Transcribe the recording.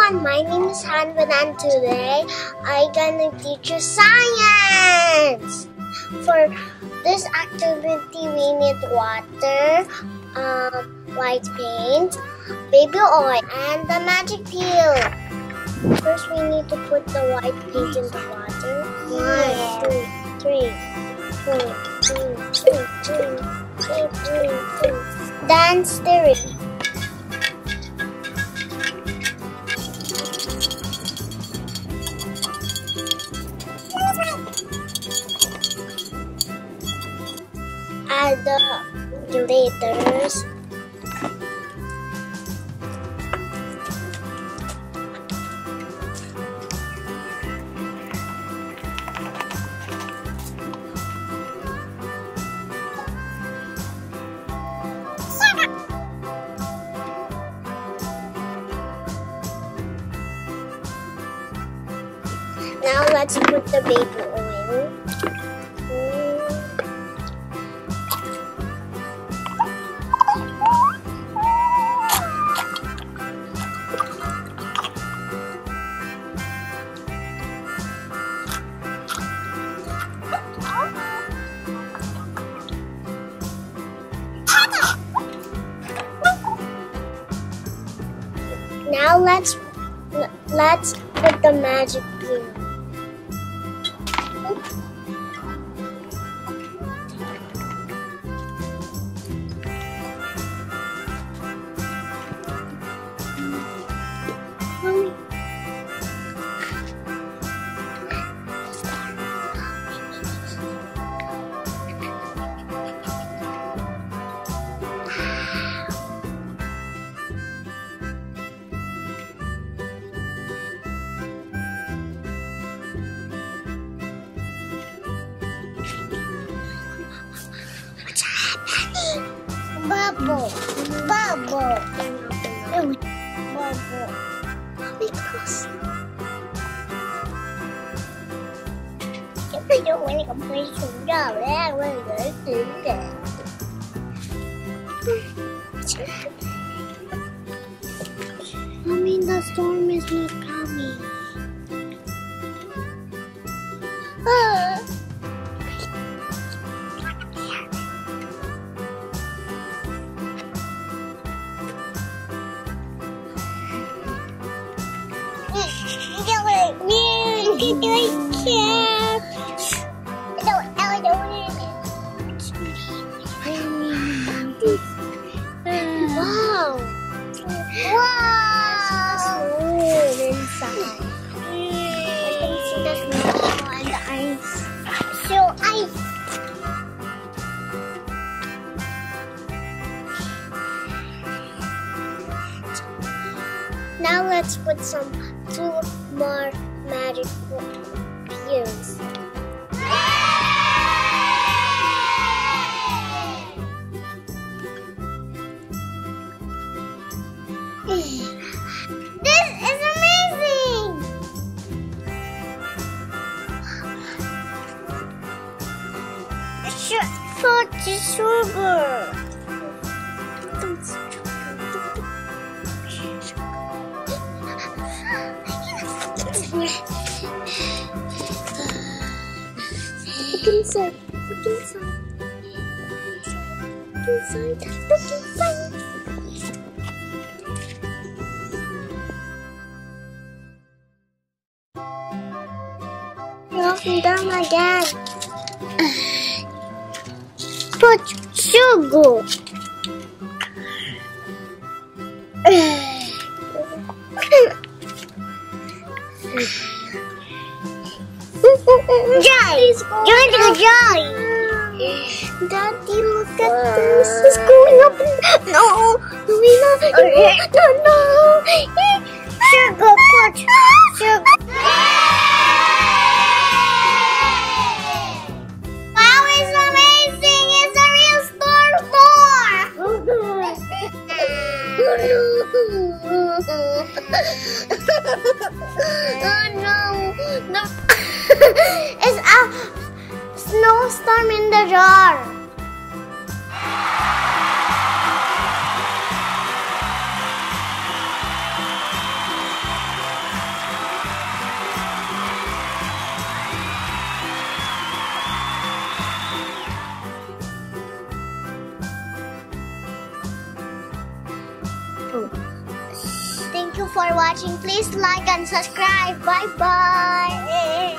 everyone, my name is Hanvin and today I'm gonna teach you science. For this activity we need water, white paint, baby oil, and the magic peel. First we need to put the white paint in the water. 1, 2, 3, 4, 2, then stir it. Add the glitters. Now let's put the baby oil. Now let's put the magic peel. Bubble, bubble, bubble. Because chúng ta quay cầm phi xuống giờ đấy, quay để tìm kìa. Mommy, the storm is not coming. Wow! Wow! Smooth inside. I can see the snow and the ice. So ice. Now let's put two more magic peels. This is amazing! Put the sugar. Look inside. Look inside. Look inside. Look inside. You're done again. Put sugar. Joy! Joy to the joy! Daddy, look at this. It's going up. No! No! Sugar, put sugar. Wow, it's amazing! It's a real Oh no! No! It's a snowstorm in the jar. for watching. Please like and subscribe. Bye-bye.